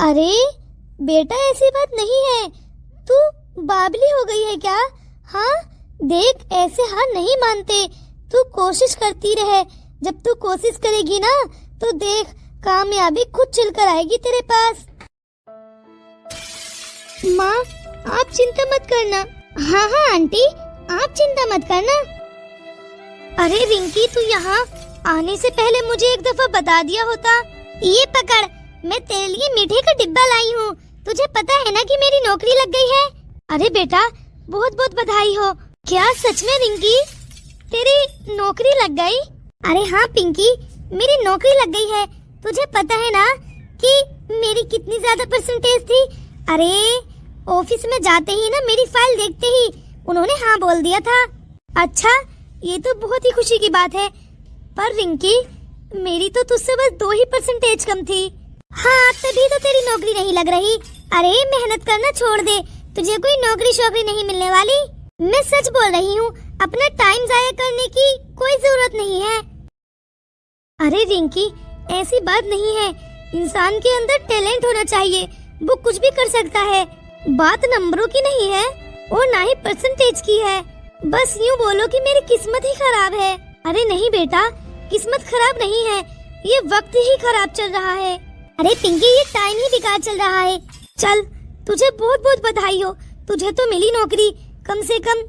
अरे बेटा, ऐसी बात नहीं है। तू बावली हो गई है क्या? हाँ देख, ऐसे हार नहीं मानते। तू कोशिश करती रहे। जब तू कोशिश करेगी ना तो देख, कामयाबी खुद चल कर आएगी तेरे पास। माँ, आप चिंता मत करना। हाँ हाँ आंटी, आप चिंता मत करना। अरे रिंकी, तू यहाँ आने से पहले मुझे एक दफा बता दिया होता। ये पकड़, मैं तेरे लिए मीठे का डिब्बा लाई हूँ। तुझे पता है ना कि मेरी नौकरी लग गई है। अरे बेटा, बहुत बहुत बधाई हो। क्या सच में रिंकी, तेरी नौकरी लग गई? अरे हाँ पिंकी, मेरी नौकरी लग गई है। तुझे पता है ना कि मेरी कितनी ज्यादा परसेंटेज थी? अरे ऑफिस में जाते ही ना, मेरी फाइल देखते ही उन्होंने हाँ बोल दिया था। अच्छा, ये तो बहुत ही खुशी की बात है। पर रिंकी, मेरी तो तुझसे बस 2 ही परसेंटेज कम थी। हाँ, तभी तो तेरी नौकरी नहीं लग रही। अरे मेहनत करना छोड़ दे, तुझे कोई नौकरी शौकरी नहीं मिलने वाली। मैं सच बोल रही हूँ, अपना टाइम जाया करने की कोई जरूरत नहीं है। अरे रिंकी, ऐसी बात नहीं है। इंसान के अंदर टैलेंट होना चाहिए, वो कुछ भी कर सकता है। बात नंबरों की नहीं है और ना ही परसेंटेज की है। बस यूँ बोलो कि मेरी किस्मत ही खराब है। अरे नहीं बेटा, किस्मत खराब नहीं है, ये वक्त ही खराब चल रहा है। अरे पिंकी, ये टाइम ही बेकार चल रहा है। चल, तुझे बहुत बहुत बधाई हो। तुझे तो मिली नौकरी। कम से कम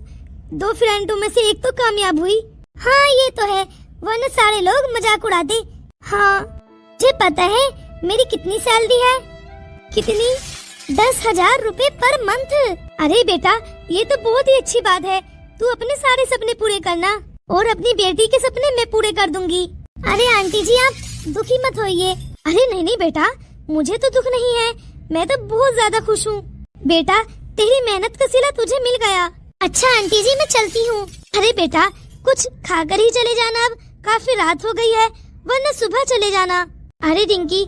2 फ्रेंडों में से एक तो कामयाब हुई। हाँ ये तो है, वरना सारे लोग मजाक उड़ाते। हाँ, तुझे पता है मेरी कितनी सैलरी है? कितनी? 10,000 रुपए पर मंथ। अरे बेटा, ये तो बहुत ही अच्छी बात है। तू अपने सारे सपने पूरे करना और अपनी बेटी के सपने मैं पूरे कर दूंगी। अरे आंटी जी, आप दुखी मत होइए। अरे नहीं नहीं बेटा, मुझे तो दुख नहीं है, मैं तो बहुत ज्यादा खुश हूँ। बेटा, तेरी मेहनत का सिला तुझे मिल गया। अच्छा आंटी जी, मैं चलती हूँ। अरे बेटा, कुछ खाकर ही चले जाना, अब काफी रात हो गई है, वरना सुबह चले जाना। अरे रिंकी,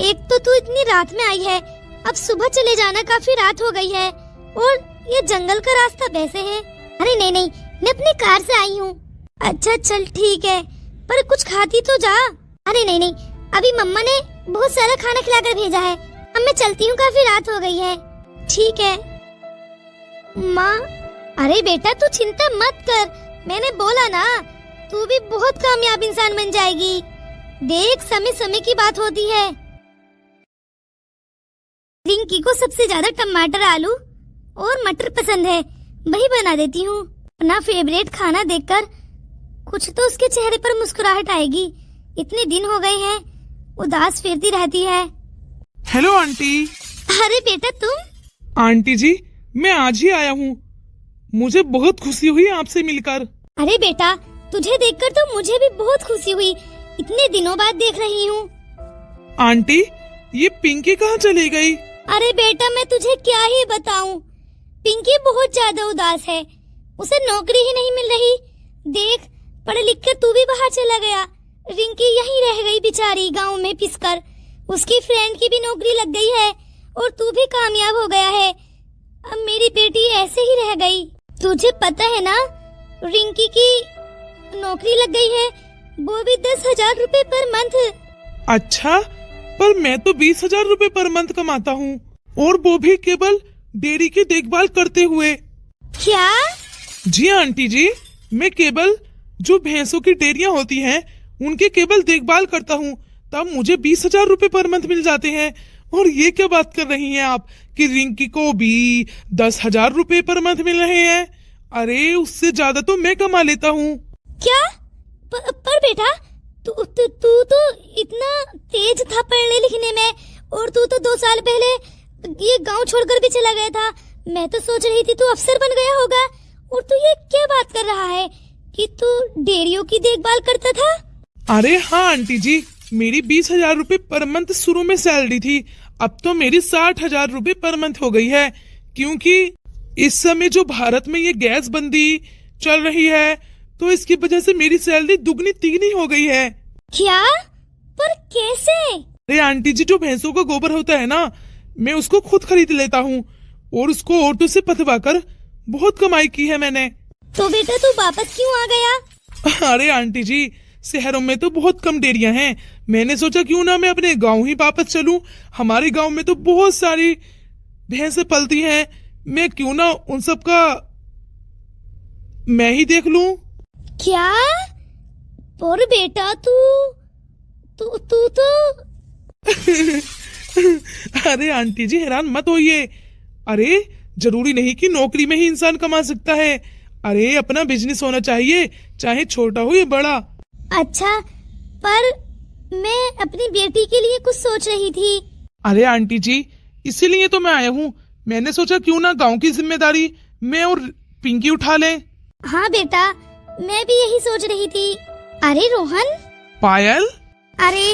एक तो तू इतनी रात में आई है, अब सुबह चले जाना, काफी रात हो गई है और ये जंगल का रास्ता वैसे है। अरे नहीं नहीं, मैं अपनी कार से आई हूँ। अच्छा चल ठीक है, पर कुछ खाती तो जा। अरे नहीं नहीं, अभी मम्मा ने बहुत सारा खाना खिलाकर भेजा है। अब मैं चलती हूँ, काफी रात हो गई है। ठीक है माँ। अरे बेटा, तू चिंता मत कर, मैंने बोला ना, तू भी बहुत कामयाब इंसान बन जाएगी। देख, समय समय की बात होती है। रिंकी को सबसे ज्यादा टमाटर, आलू और मटर पसंद है, वही बना देती हूँ। अपना फेवरेट खाना देखकर कुछ तो उसके चेहरे पर मुस्कुराहट आएगी। इतने दिन हो गए हैं, उदास फिरती रहती है। Hello aunty. अरे बेटा, तुम? आंटी जी, मैं आज ही आया हूँ। मुझे बहुत खुशी हुई आपसे मिलकर। अरे बेटा, तुझे देखकर तो मुझे भी बहुत खुशी हुई। इतने दिनों बाद देख रही हूँ। आंटी, ये पिंकी कहाँ चली गई? अरे बेटा, मैं तुझे क्या ही बताऊं। पिंकी बहुत ज्यादा उदास है, उसे नौकरी ही नहीं मिल रही। देख, पढ़ लिख कर तू भी बाहर चला गया, रिंकी यहीं रह गई बेचारी, गांव में पिसकर। उसकी फ्रेंड की भी नौकरी लग गई है और तू भी कामयाब हो गया है। अब मेरी बेटी ऐसे ही रह गई। तुझे पता है ना, रिंकी की नौकरी लग गई है, वो भी 10,000 रुपए पर मंथ। अच्छा, पर मैं तो 20,000 रुपए पर मंथ कमाता हूँ, और वो भी केवल डेयरी की देखभाल करते हुए। क्या? जी आंटी जी, मैं केवल जो भैंसों की डेयरियां होती हैं, उनके केवल देखभाल करता हूँ, तब मुझे 20,000 रुपए पर मंथ मिल जाते हैं। और ये क्या बात कर रही हैं आप कि रिंकी को भी 10,000 रुपए पर मंथ मिल रहे हैं? अरे उससे ज्यादा तो मैं कमा लेता हूँ। क्या? पर बेटा, तू तो इतना तेज था पढ़ने लिखने में, और तू तो 2 साल पहले ये गांव छोड़कर भी चला गया था। मैं तो सोच रही थी तू अफसर बन गया होगा, और तू ये क्या बात कर रहा है कि तू डेयरियों की देखभाल करता था? अरे हाँ आंटी जी, मेरी 20,000 रुपए पर मंथ शुरू में सैलरी थी, अब तो मेरी 60,000 रुपए पर मंथ हो गई है। क्योंकि इस समय जो भारत में ये गैस बंदी चल रही है, तो इसकी वजह से मेरी सैलरी दुगनी तिगनी हो गई है। क्या? पर कैसे? अरे आंटी जी, जो भैंसों का गोबर होता है ना, मैं उसको खुद खरीद लेता हूँ और उसको ऑटो से पथवा कर बहुत कमाई की है मैंने। तो बेटा, तू वापस क्यों आ गया? अरे आंटी जी, शहरों में तो बहुत कम डेयरियां हैं। मैंने सोचा क्यों ना मैं अपने गांव ही वापस चलूं। हमारे गांव में तो बहुत सारी भैंसें पलती हैं। मैं क्यों ना उन सब का मैं ही देख लूं। क्या? पर बेटा तू तो अरे आंटी जी हैरान मत होइए। अरे जरूरी नहीं कि नौकरी में ही इंसान कमा सकता है। अरे अपना बिजनेस होना चाहिए, चाहे छोटा हो या बड़ा। अच्छा, पर मैं अपनी बेटी के लिए कुछ सोच रही थी। अरे आंटी जी इसीलिए तो मैं आया हूँ। मैंने सोचा क्यों ना गांव की जिम्मेदारी मैं और पिंकी उठा लें। हाँ बेटा, मैं भी यही सोच रही थी। अरे रोहन। पायल? अरे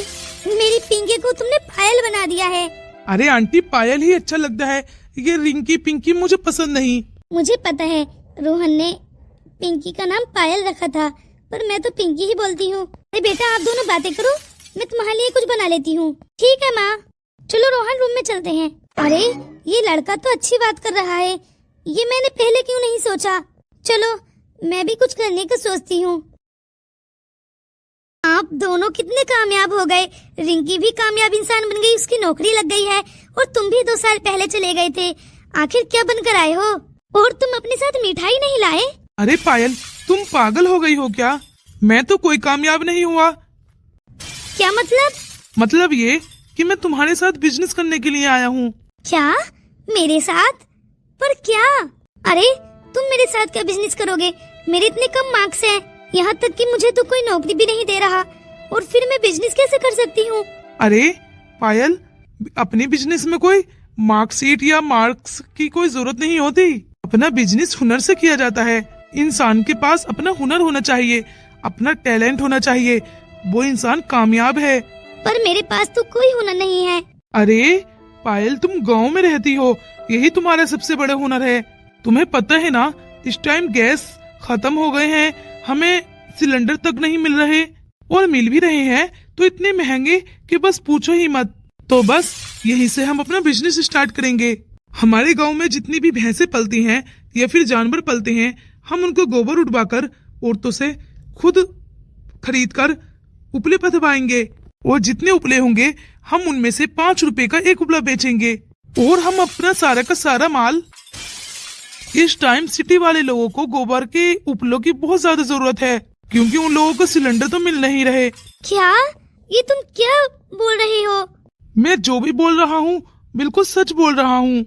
मेरी पिंकी को तुमने पायल बना दिया है। अरे आंटी पायल ही अच्छा लगता है, ये रिंकी पिंकी मुझे पसंद नहीं। मुझे पता है रोहन ने पिंकी का नाम पायल रखा था, पर मैं तो पिंकी ही बोलती हूँ। अरे बेटा आप दोनों बातें करो, मैं तुम्हारे लिए कुछ बना लेती हूँ। ठीक है माँ। चलो रोहन रूम में चलते हैं। अरे ये लड़का तो अच्छी बात कर रहा है, ये मैंने पहले क्यों नहीं सोचा। चलो मैं भी कुछ करने का सोचती हूँ। आप दोनों कितने कामयाब हो गए। रिंकी भी कामयाब इंसान बन गई, उसकी नौकरी लग गई है, और तुम भी 2 साल पहले चले गए थे। आखिर क्या बनकर आए हो? और तुम अपने साथ मिठाई नहीं लाए? अरे पायल तुम पागल हो गई हो क्या? मैं तो कोई कामयाब नहीं हुआ। क्या मतलब? मतलब ये कि मैं तुम्हारे साथ बिजनेस करने के लिए आया हूँ। क्या? मेरे साथ? पर क्या? अरे तुम मेरे साथ क्या बिजनेस करोगे? मेरे इतने कम मार्क्स हैं, यहाँ तक कि मुझे तो कोई नौकरी भी नहीं दे रहा, और फिर मैं बिजनेस कैसे कर सकती हूँ? अरे पायल अपने बिजनेस में कोई मार्कशीट या मार्क्स की कोई जरूरत नहीं होती। अपना बिजनेस हुनर से किया जाता है। इंसान के पास अपना हुनर होना चाहिए, अपना टैलेंट होना चाहिए, वो इंसान कामयाब है। पर मेरे पास तो कोई हुनर नहीं है। अरे पायल तुम गांव में रहती हो, यही तुम्हारा सबसे बड़ा हुनर है। तुम्हें पता है ना इस टाइम गैस खत्म हो गए हैं, हमें सिलेंडर तक नहीं मिल रहे, और मिल भी रहे हैं तो इतने महंगे कि बस पूछो ही मत। तो बस यहीं से हम अपना बिजनेस स्टार्ट करेंगे। हमारे गांव में जितनी भी भैंसें पलती हैं या फिर जानवर पलते हैं, हम उनको गोबर उठवाकर औरतों से खुद खरीद कर उपले पथवाएंगे, और जितने उपले होंगे हम उनमें से 5 रुपए का एक उपला बेचेंगे। और हम अपना सारा का सारा माल, इस टाइम सिटी वाले लोगों को गोबर के उपलों की बहुत ज्यादा जरूरत है, क्योंकि उन लोगों को सिलेंडर तो मिल नहीं रहे। क्या? ये तुम क्या बोल रहे हो? मैं जो भी बोल रहा हूँ बिल्कुल सच बोल रहा हूँ।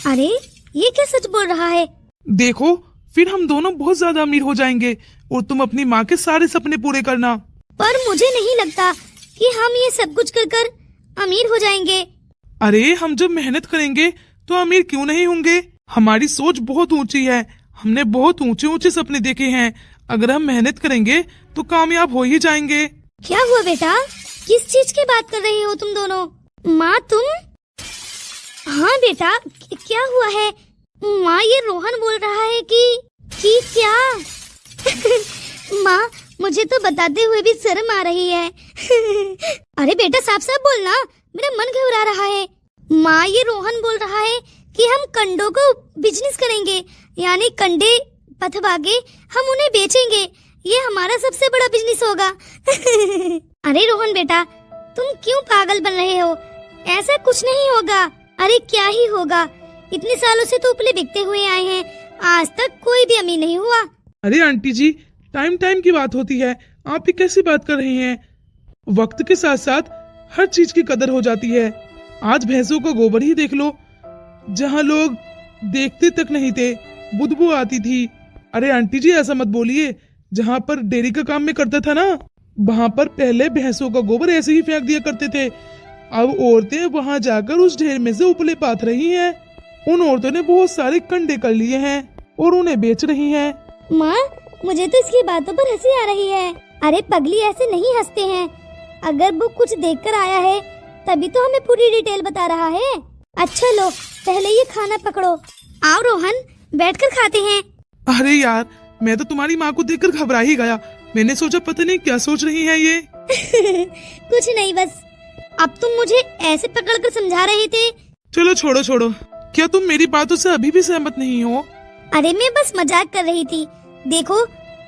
अरे ये क्या सच बोल रहा है? देखो फिर हम दोनों बहुत ज्यादा अमीर हो जाएंगे, और तुम अपनी माँ के सारे सपने पूरे करना। पर मुझे नहीं लगता कि हम ये सब कुछ कर कर अमीर हो जाएंगे। अरे हम जब मेहनत करेंगे तो अमीर क्यों नहीं होंगे। हमारी सोच बहुत ऊंची है, हमने बहुत ऊंचे ऊंचे सपने देखे हैं। अगर हम मेहनत करेंगे तो कामयाब हो ही जाएंगे। क्या हुआ बेटा? किस चीज की बात कर रहे हो तुम दोनों? माँ तुम? हाँ बेटा क्या हुआ है? माँ ये रोहन बोल रहा है कि क्या? माँ मुझे तो बताते हुए भी शर्म आ रही है। अरे बेटा साफ साफ बोलना, मेरा मन घबरा रहा है। माँ ये रोहन बोल रहा है कि हम कंडों को बिजनेस करेंगे, यानी कंडे पथवा के हम उन्हें बेचेंगे, ये हमारा सबसे बड़ा बिजनेस होगा। अरे रोहन बेटा तुम क्यों पागल बन रहे हो? ऐसा कुछ नहीं होगा। अरे क्या ही होगा, इतने सालों से तो उपले बिकते हुए आए हैं, आज तक कोई भी अमीर नहीं हुआ। अरे आंटी जी टाइम टाइम की बात होती है, आप ये कैसी बात कर रही हैं? वक्त के साथ साथ हर चीज की कदर हो जाती है। आज भैंसों का गोबर ही देख लो, जहाँ लोग देखते तक नहीं थे, बदबू आती थी। अरे आंटी जी ऐसा मत बोलिए, जहाँ पर डेयरी का काम में करता था ना, वहाँ पर पहले भैंसों का गोबर ऐसे ही फेंक दिया करते थे। अब औरतें वहाँ जाकर उस ढेर में से उपले पाथ रही हैं। उन औरतों ने बहुत सारे कंडे कर लिए हैं और उन्हें बेच रही हैं। माँ मुझे तो इसकी बातों पर हंसी आ रही है। अरे पगली ऐसे नहीं हंसते हैं, अगर वो कुछ देखकर आया है तभी तो हमें पूरी डिटेल बता रहा है। अच्छा लो पहले ये खाना पकड़ो, आओ रोहन बैठकर खाते हैं। अरे यार मैं तो तुम्हारी माँ को देखकर घबरा ही गया, मैंने सोचा पता नहीं क्या सोच रही है ये। कुछ नहीं, बस अब तुम मुझे ऐसे पकड़कर समझा रहे थे। चलो छोड़ो छोड़ो, क्या तुम मेरी बातों से अभी भी सहमत नहीं हो? अरे मैं बस मजाक कर रही थी। देखो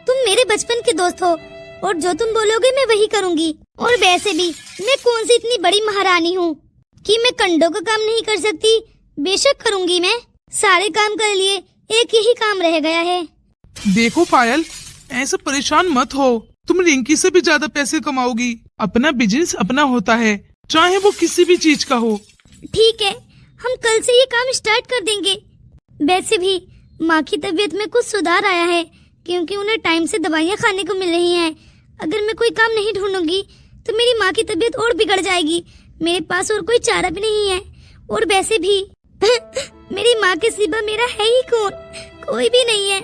तुम मेरे बचपन के दोस्त हो, और जो तुम बोलोगे मैं वही करूँगी। और वैसे भी मैं कौन सी इतनी बड़ी महारानी हूँ कि मैं कंडों का काम नहीं कर सकती। बेशक करूँगी, मैं सारे काम कर लिए, एक यही काम रह गया है। देखो पायल, ऐसे परेशान मत हो, तुम रिंकी से भी ज्यादा पैसे कमाओगी। अपना बिजनेस अपना होता है, चाहे वो किसी भी चीज का हो। ठीक है, हम कल से ये काम स्टार्ट कर देंगे। वैसे भी माँ की तबीयत में कुछ सुधार आया है, क्योंकि उन्हें टाइम से दवाइयाँ खाने को मिल रही हैं। अगर मैं कोई काम नहीं ढूंढूंगी तो मेरी माँ की तबीयत और बिगड़ जाएगी। मेरे पास और कोई चारा भी नहीं है। और वैसे भी मेरी माँ के सिवा मेरा है ही कौन? कोई भी नहीं है।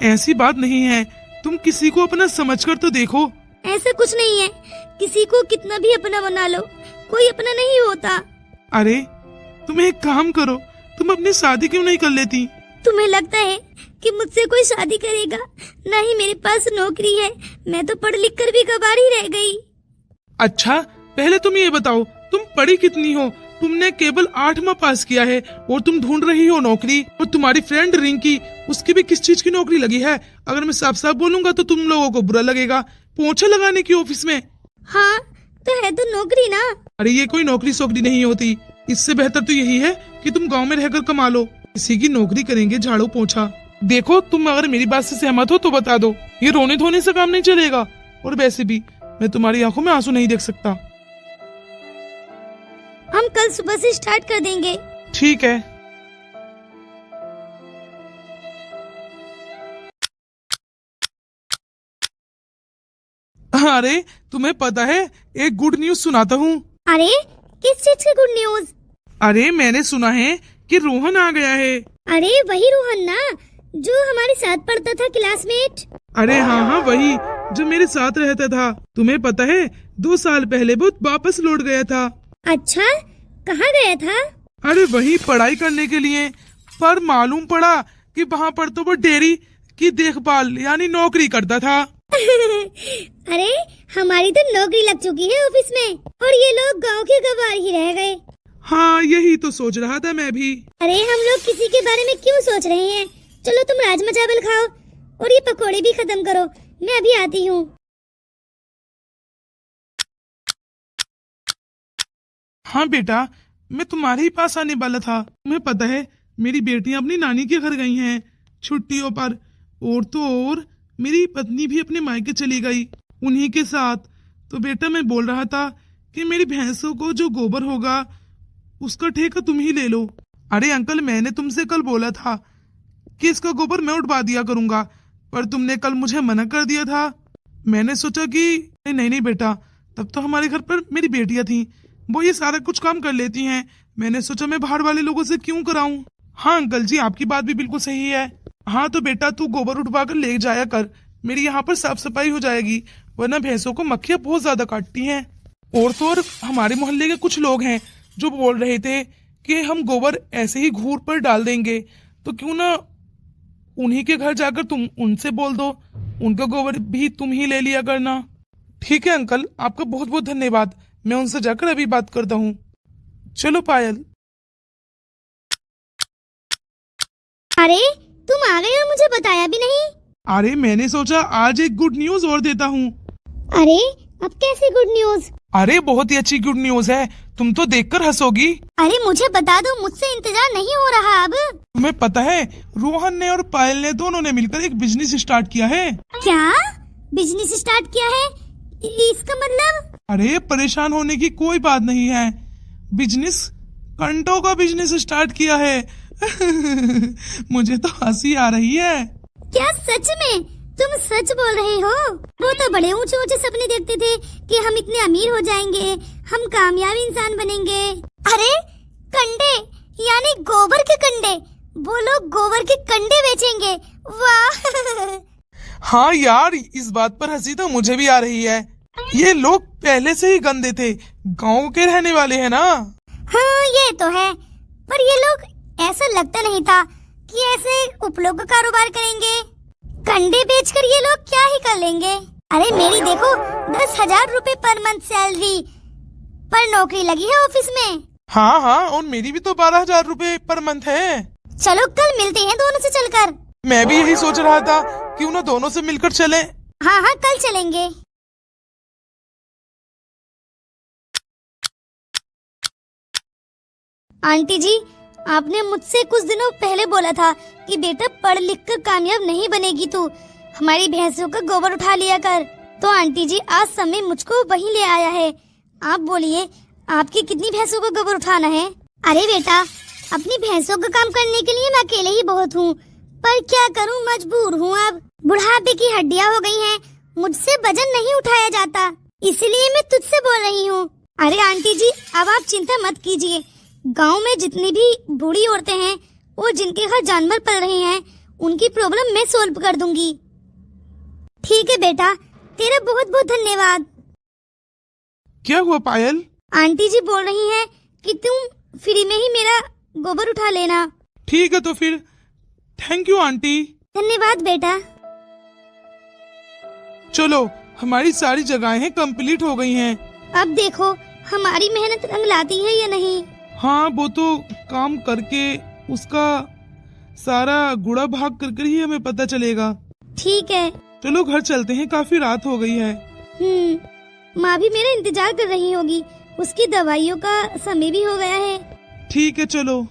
ऐसी बात नहीं है, तुम किसी को अपना समझकर तो देखो। ऐसा कुछ नहीं है, किसी को कितना भी अपना बना लो, कोई अपना नहीं होता। अरे तुम एक काम करो, तुम अपनी शादी क्यों नहीं कर लेती? तुम्हें लगता है कि मुझसे कोई शादी करेगा? नहीं, मेरे पास नौकरी है, मैं तो पढ़ लिख कर भी गंवार ही रह गई। अच्छा, पहले तुम ये बताओ, तुम पढ़ी कितनी हो? तुमने केवल 8वां पास किया है और तुम ढूंढ रही हो नौकरी। और तुम्हारी फ्रेंड रिंकी, उसकी भी किस चीज की नौकरी लगी है? अगर मैं साफ साफ बोलूंगा तो तुम लोगों को बुरा लगेगा। पोछा लगाने की ऑफिस में। हाँ तो है तो नौकरी ना। अरे ये कोई नौकरी सोकरी नहीं होती। इससे बेहतर तो यही है कि तुम गांव में रहकर कमा लो। किसी की नौकरी करेंगे झाड़ू पोछा। देखो, तुम अगर मेरी बात से सहमत हो तो बता दो, ये रोने धोने से काम नहीं चलेगा। और वैसे भी मैं तुम्हारी आंखों में आंसू नहीं देख सकता। हम कल सुबह से स्टार्ट कर देंगे। ठीक है। अरे तुम्हें पता है, एक गुड न्यूज सुनाता हूँ। अरे किस चीज की गुड न्यूज? अरे मैंने सुना है कि रोहन आ गया है। अरे वही रोहन ना, जो हमारे साथ पढ़ता था, क्लासमेट। अरे हाँ हाँ, वही जो मेरे साथ रहता था। तुम्हें पता है, 2 साल पहले वो वापस लौट गया था। अच्छा, कहाँ गया था? अरे वही पढ़ाई करने के लिए। पर मालूम पड़ा कि वहाँ पर तो वो डेयरी की देखभाल यानी नौकरी करता था। अरे हमारी तो नौकरी लग चुकी है ऑफिस में, और ये लोग गांव के गंवार ही रह गए। हाँ, यही तो सोच रहा था मैं भी। अरे हम लोग किसी के बारे में क्यों सोच रहे हैं? चलो तुम राजमा चावल खाओ और ये पकोड़े भी खत्म करो, मैं अभी आती हूँ। हाँ बेटा, मैं तुम्हारे ही पास आने वाला था। तुम्हें पता है, मेरी बेटियां अपनी नानी के घर गई हैं छुट्टियों पर। और तो और मेरी पत्नी भी अपने मायके चली गई उन्हीं के साथ। तो बेटा मैं बोल रहा था कि मेरी भैंसों को जो गोबर होगा उसका ठेका तुम ही ले लो। अरे अंकल, मैंने तुमसे कल बोला था कि इसका गोबर मैं उठवा दिया करूंगा, पर तुमने कल मुझे मना कर दिया था। मैंने सोचा कि नहीं बेटा, तब तो हमारे घर पर मेरी बेटियां थी, वो ये सारा कुछ काम कर लेती हैं। मैंने सोचा मैं बाहर वाले लोगों से क्यों कराऊं। हाँ अंकल जी, आपकी बात भी बिल्कुल सही है। हाँ तो बेटा, तू गोबर उठवा कर ले जाया कर, मेरी यहाँ पर साफ सफाई हो जाएगी, वरना भैंसों को मक्खियां बहुत ज्यादा काटती हैं। और तो और हमारे मोहल्ले के कुछ लोग हैं जो बोल रहे थे कि हम गोबर ऐसे ही घूर पर डाल देंगे, तो क्यों ना उन्हीं के घर जाकर तुम उनसे बोल दो, उनका गोबर भी तुम ही ले लिया करना। ठीक है अंकल, आपका बहुत बहुत धन्यवाद। मैं उनसे जाकर अभी बात करता हूँ। चलो पायल। अरे तुम आ गए और मुझे बताया भी नहीं। अरे मैंने सोचा आज एक गुड न्यूज और देता हूँ। अरे अब कैसे गुड न्यूज? अरे बहुत ही अच्छी गुड न्यूज है, तुम तो देखकर हंसोगी। अरे मुझे बता दो, मुझसे इंतजार नहीं हो रहा अब। तुम्हें पता है, रोहन ने और पायल ने दोनों ने मिलकर एक बिजनेस स्टार्ट किया है। क्या बिजनेस स्टार्ट किया है? इसका मतलब? अरे परेशान होने की कोई बात नहीं है, बिजनेस कंडों का बिजनेस स्टार्ट किया है। मुझे तो हंसी आ रही है। क्या सच में? तुम सच बोल रहे हो? वो तो बड़े ऊंचे ऊंचे सपने देखते थे कि हम इतने अमीर हो जाएंगे, हम कामयाब इंसान बनेंगे। अरे कंडे यानी गोबर के कंडे, वो लोग गोबर के कंडे बेचेंगे। वाह! हाँ यार, इस बात पर हंसी तो मुझे भी आ रही है। ये लोग पहले से ही गंदे थे, गांव के रहने वाले हैं ना। हाँ ये तो है, पर ये लोग ऐसा लगता नहीं था कि ऐसे उपलोग का कारोबार करेंगे। कंडे बेचकर ये लोग क्या ही कर लेंगे। अरे मेरी देखो, 10,000 रुपए पर मंथ सैलरी पर नौकरी लगी है ऑफिस में। हाँ हाँ, और मेरी भी तो 12,000 रुपए पर मंथ है। चलो कल मिलते हैं दोनों से चलकर। मैं भी यही सोच रहा था क्यों ना दोनों से मिलकर चलें? हाँ हाँ, कल चलेंगे। आंटी जी, आपने मुझसे कुछ दिनों पहले बोला था कि बेटा पढ़ लिख कर कामयाब नहीं बनेगी तू, हमारी भैंसों का गोबर उठा लिया कर। तो आंटी जी, आज समय मुझको वही ले आया है। आप बोलिए, आपकी कितनी भैंसों का गोबर उठाना है? अरे बेटा, अपनी भैंसों का काम करने के लिए मैं अकेले ही बहुत हूँ, पर क्या करूँ, मजबूर हूँ। अब बुढ़ापे की हड्डियाँ हो गई हैं, मुझसे वजन नहीं उठाया जाता, इसलिए मैं तुझसे बोल रही हूँ। अरे आंटी जी, अब आप चिंता मत कीजिए। गांव में जितनी भी बूढ़ी औरतें हैं और जिनके घर जानवर पल रहे हैं, उनकी प्रॉब्लम मैं सोल्व कर दूंगी। ठीक है बेटा, तेरा बहुत बहुत धन्यवाद। क्या हुआ पायल? आंटी जी बोल रही हैं कि तुम फ्री में ही मेरा गोबर उठा लेना। ठीक है तो फिर थैंक यू आंटी। धन्यवाद बेटा। चलो, हमारी सारी जगहें कंप्लीट हो गई हैं। अब देखो हमारी मेहनत रंग लाती है या नहीं। हाँ, वो तो काम करके उसका सारा गुड़ा भाग कर ही हमें पता चलेगा। ठीक है, चलो घर चलते हैं, काफी रात हो गई है। माँ भी मेरा इंतजार कर रही होगी, उसकी दवाइयों का समय भी हो गया है। ठीक है चलो।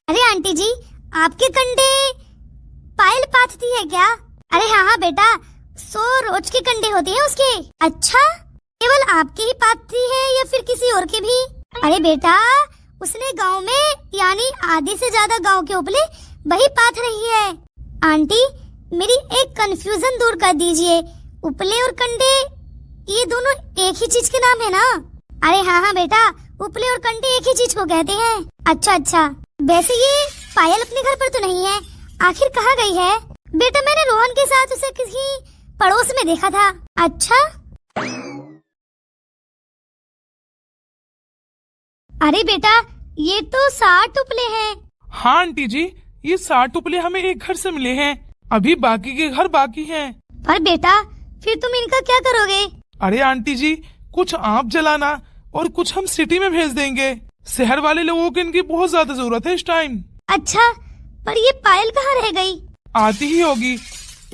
अरे आंटी जी, आपके कंडे पायल पाथती है क्या? अरे हाँ हाँ बेटा, 100 रोज के कंडे होते हैं उसके। अच्छा, केवल आपके ही पाथती है या फिर किसी और के भी? अरे बेटा, उसने गांव में यानी आधे से ज्यादा गांव के उपले वही पाथ रही है। आंटी, मेरी एक कंफ्यूजन दूर कर दीजिए, उपले और कंडे ये दोनों एक ही चीज के नाम है ना? अरे हाँ हाँ बेटा, उपले और कंडे एक ही चीज को कहते हैं। अच्छा अच्छा, वैसे ये पायल अपने घर पर तो नहीं है, आखिर कहाँ गई है? बेटा, मैंने रोहन के साथ उसे किसी पड़ोस में देखा था। अच्छा, अरे बेटा, ये तो 60 उपले हैं। हाँ आंटी जी, ये 60 उपले हमें एक घर से मिले हैं, अभी बाकी के घर बाकी हैं। पर बेटा, फिर तुम इनका क्या करोगे? अरे आंटी जी, कुछ आप जलाना और कुछ हम सिटी में भेज देंगे। शहर वाले लोगों को इनकी बहुत ज्यादा जरूरत है इस टाइम। अच्छा, पर ये पायल कहाँ रह गई? आती ही होगी,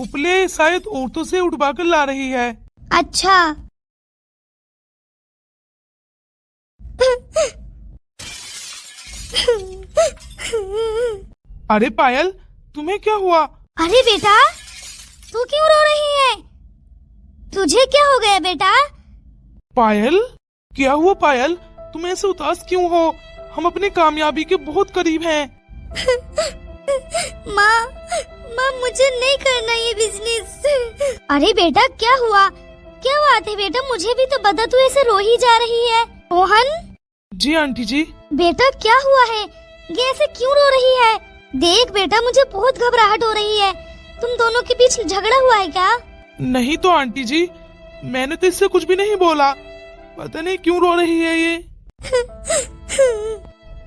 उपले शायद औरतों से उठवा कर ला रही है। अच्छा। अरे पायल, तुम्हें क्या हुआ? अरे बेटा, तू क्यों रो रही है? तुझे क्या हो गया बेटा? पायल, क्या हुआ पायल? तुम ऐसे उदास क्यों हो? हम अपनी कामयाबी के बहुत करीब हैं। माँ, मुझे नहीं करना ये बिजनेस। अरे बेटा, क्या हुआ? क्या बात है बेटा, मुझे भी तो बता, तू ऐसे रो ही जा रही है। रोहन? जी आंटी जी। बेटा क्या हुआ है, ये ऐसे क्यों रो रही है? देख बेटा, मुझे बहुत घबराहट हो रही है, तुम दोनों के बीच झगड़ा हुआ है क्या? नहीं तो आंटी जी, मैंने तो इससे कुछ भी नहीं बोला, पता नहीं क्यों रो रही है ये।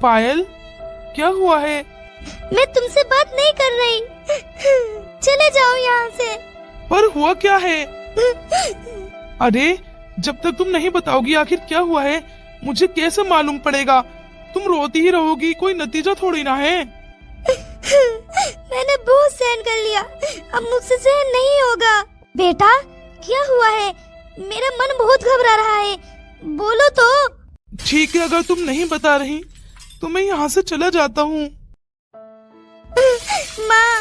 पायल, क्या हुआ है? मैं तुमसे बात नहीं कर रही, चले जाओ यहाँ से। पर हुआ क्या है? अरे, जब तक तुम नहीं बताओगी आखिर क्या हुआ है, मुझे कैसे मालूम पड़ेगा? तुम रोती ही रहोगी, कोई नतीजा थोड़ी ना है। मैंने बहुत सहन कर लिया, अब मुझसे सहन नहीं होगा। बेटा क्या हुआ है? मेरा मन बहुत घबरा रहा है, बोलो तो। ठीक है, अगर तुम नहीं बता रही तो मैं यहाँ से चला जाता हूँ। माँ,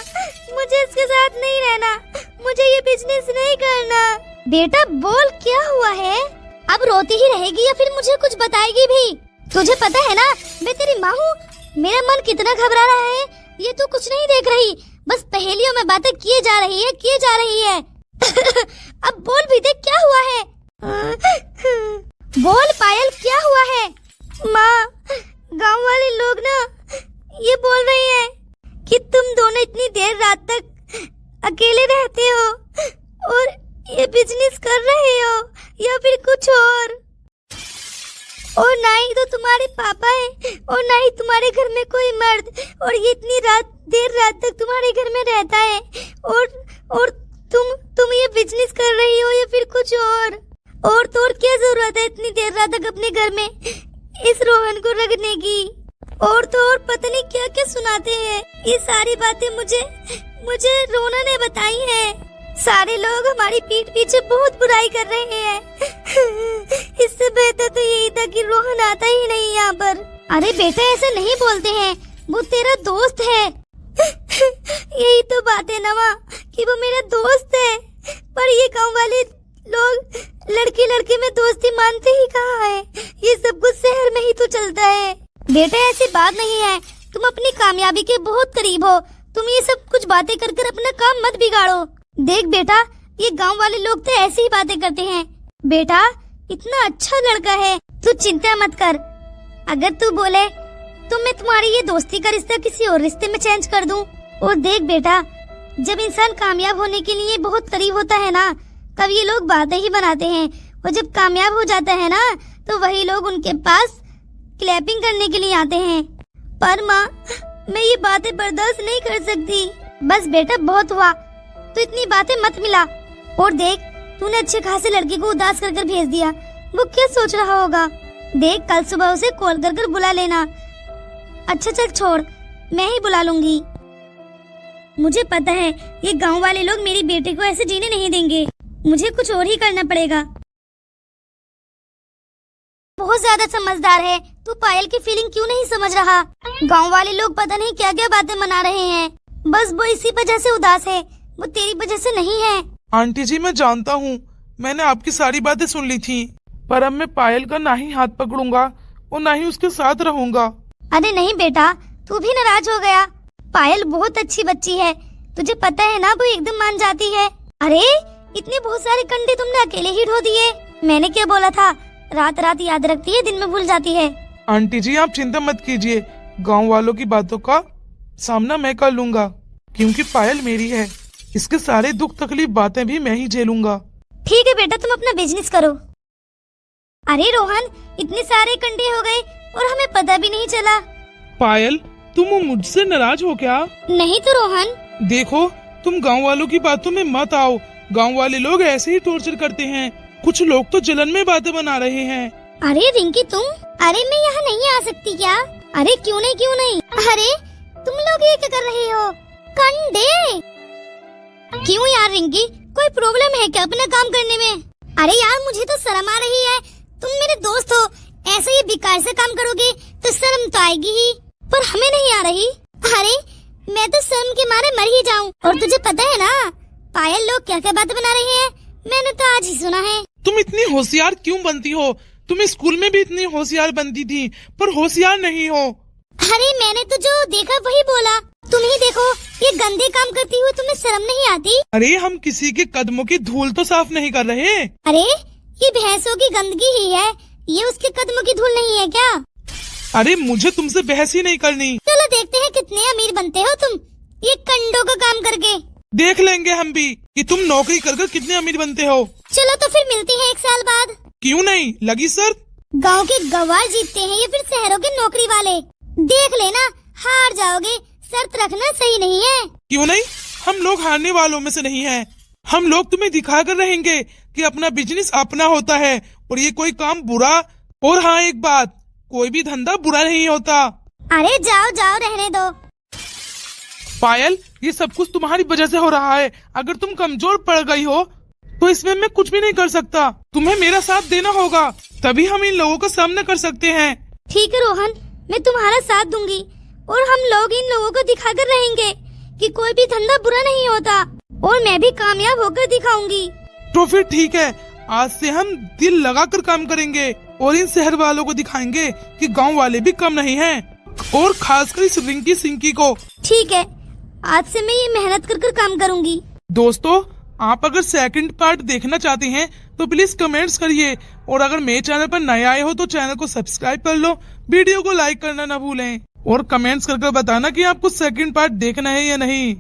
मुझे इसके साथ नहीं रहना, मुझे ये बिजनेस नहीं करना। बेटा बोल, क्या हुआ है? अब रोती ही रहेगी या फिर मुझे कुछ बताएगी भी? तुझे पता है ना, मैं तेरी माँ हूँ, मेरा मन कितना घबरा रहा है, ये तू कुछ नहीं देख रही, बस पहेलियों में बातें किए जा रही है। अब बोल भी दे, क्या हुआ है? बोल पायल, क्या हुआ है? माँ, गांव वाले लोग ना ये बोल रहे हैं कि तुम दोनों इतनी देर रात तक अकेले रहते हो और ये बिजनेस कर रहे हो या फिर कुछ और ना ही तो तुम्हारे पापा है और ना ही तुम्हारे घर में कोई मर्द, और ये इतनी देर रात तक तुम्हारे घर में रहता है और तुम ये बिजनेस कर रही हो या फिर कुछ और तो और क्या जरूरत है इतनी देर रात तक अपने घर में इस रोहन को रखने की? और तो और पता नहीं क्या क्या सुनाते हैं। ये सारी बातें मुझे रोना ने बताई है। सारे लोग हमारी पीठ पीछे बहुत बुराई कर रहे हैं। इससे बेहतर तो यही था कि रोहन आता ही नहीं यहाँ पर। अरे बेटा ऐसे नहीं बोलते हैं, वो तेरा दोस्त है। यही तो बात है ना माँ कि वो मेरा दोस्त है, पर ये गाँव वाले लोग लड़की लड़की में दोस्ती मानते ही कहाँ है। ये सब कुछ शहर में ही तो चलता है। बेटा ऐसी बात नहीं है, तुम अपनी कामयाबी के बहुत करीब हो। तुम ये सब कुछ बातें कर कर अपना काम मत बिगाड़ो। देख बेटा, ये गांव वाले लोग तो ऐसी ही बातें करते हैं। बेटा इतना अच्छा लड़का है, तू चिंता मत कर। अगर तू बोले तो मैं तुम्हारी ये दोस्ती का रिश्ता किसी और रिश्ते में चेंज कर दूं। और देख बेटा, जब इंसान कामयाब होने के लिए बहुत करीब होता है ना, तब ये लोग बातें ही बनाते हैं। और जब कामयाब हो जाता है ना, तो वही लोग उनके पास क्लैपिंग करने के लिए आते हैं। पर माँ, मैं ये बातें बर्दाश्त नहीं कर सकती। बस बेटा बहुत हुआ, तो इतनी बातें मत मिला। और देख, तूने अच्छे खासे लड़के को उदास कर भेज दिया, वो क्या सोच रहा होगा। देख, कल सुबह उसे कॉल कर बुला लेना। अच्छा चल छोड़, मैं ही बुला लूंगी। मुझे पता है ये गांव वाले लोग मेरी बेटे को ऐसे जीने नहीं देंगे। मुझे कुछ और ही करना पड़ेगा। बहुत ज्यादा समझदार है तू। पायल की फीलिंग क्यों नहीं समझ रहा। गांव वाले लोग पता नहीं क्या क्या बातें मना रहे हैं। बस वो इसी वजह से उदास है, वो तेरी वजह से नहीं है। आंटी जी मैं जानता हूँ, मैंने आपकी सारी बातें सुन ली थी, पर अब मैं पायल का ना ही हाथ पकड़ूंगा और ना ही उसके साथ रहूंगा। अरे नहीं बेटा, तू भी नाराज हो गया। पायल बहुत अच्छी बच्ची है, तुझे पता है ना, वो एकदम मान जाती है। अरे इतने बहुत सारे कंडे तुमने अकेले ही ढो दिए। मैंने क्या बोला था, रात रात याद रखती है, दिन में भूल जाती है। आंटी जी आप चिंता मत कीजिए, गांव वालों की बातों का सामना मैं कर लूंगा, क्योंकि पायल मेरी है। इसके सारे दुख तकलीफ बातें भी मैं ही झेलूंगा। ठीक है बेटा, तुम अपना बिजनेस करो। अरे रोहन, इतने सारे कंडे हो गए और हमें पता भी नहीं चला। पायल तुम मुझसे नाराज हो क्या? नहीं तो रोहन। देखो, तुम गांव वालों की बातों में मत आओ। गांव वाले लोग ऐसे ही टॉर्चर करते हैं। कुछ लोग तो जलन में बातें बना रहे हैं। अरे रिंकी तुम, अरे मैं यहाँ नहीं आ सकती क्या? अरे क्यों नहीं? अरे तुम लोग ये क्या कर रहे हो? कंडे क्यों यार रिंकी, कोई प्रॉब्लम है क्या अपना काम करने में? अरे यार मुझे तो शर्म आ रही है। तुम मेरे दोस्त हो, ऐसे ये बेकार से काम करोगे तो शर्म तो आएगी ही, पर हमें नहीं आ रही। अरे मैं तो शर्म के मारे मर ही जाऊं। और तुझे पता है ना पायल लोग क्या क्या बातें बना रहे हैं, मैंने तो आज ही सुना है। तुम इतनी होशियार क्यों बनती हो? तुम स्कूल में भी इतनी होशियार बनती थी, पर होशियार नहीं हो। अरे मैंने तो जो देखा वही बोला। तुम ही देखो, ये गंदे काम करती हुई तुम्हें शर्म नहीं आती? अरे हम किसी के कदमों की धूल तो साफ नहीं कर रहे। अरे ये भैंसों की गंदगी ही है, ये उसके कदमों की धूल नहीं है क्या? अरे मुझे तुमसे बहस ही नहीं करनी। चलो देखते हैं कितने अमीर बनते हो तुम ये कंडों का काम करके। देख लेंगे हम भी कि तुम नौकरी कर कितने अमीर बनते हो। चलो तो फिर मिलते हैं 1 साल बाद। क्यों नहीं लगी शर्त? गांव के गवार जीतते हैं या फिर शहरों के नौकरी वाले? देख लेना, हार जाओगे। शर्त रखना सही नहीं है। क्यों नहीं, हम लोग हारने वालों में से नहीं हैं। हम लोग तुम्हें दिखा कर रहेंगे कि अपना बिजनेस अपना होता है और ये कोई काम बुरा। और हाँ एक बात, कोई भी धंधा बुरा नहीं होता। अरे जाओ रहने दो। पायल ये सब कुछ तुम्हारी वजह से हो रहा है। अगर तुम कमजोर पड़ गई हो तो इसमें मैं कुछ भी नहीं कर सकता। तुम्हें मेरा साथ देना होगा, तभी हम इन लोगों का सामना कर सकते हैं। ठीक है रोहन, मैं तुम्हारा साथ दूंगी और हम लोग इन लोगों को दिखाकर रहेंगे कि कोई भी धंधा बुरा नहीं होता, और मैं भी कामयाब होकर दिखाऊंगी। तो फिर ठीक है, आज से हम दिल लगाकर काम करेंगे और इन शहर वालों को दिखाएंगे कि गांव वाले भी कम नहीं हैं, और खासकर इस रिंकी सिंकी को। ठीक है, आज से मैं ये मेहनत कर काम करूंगी। दोस्तों, आप अगर सेकंड पार्ट देखना चाहते हैं तो प्लीज कमेंट्स करिए, और अगर मेरे चैनल पर नए आए हो तो चैनल को सब्सक्राइब कर लो, वीडियो को लाइक करना ना भूलें, और कमेंट्स करके बताना कि आपको सेकंड पार्ट देखना है या नहीं।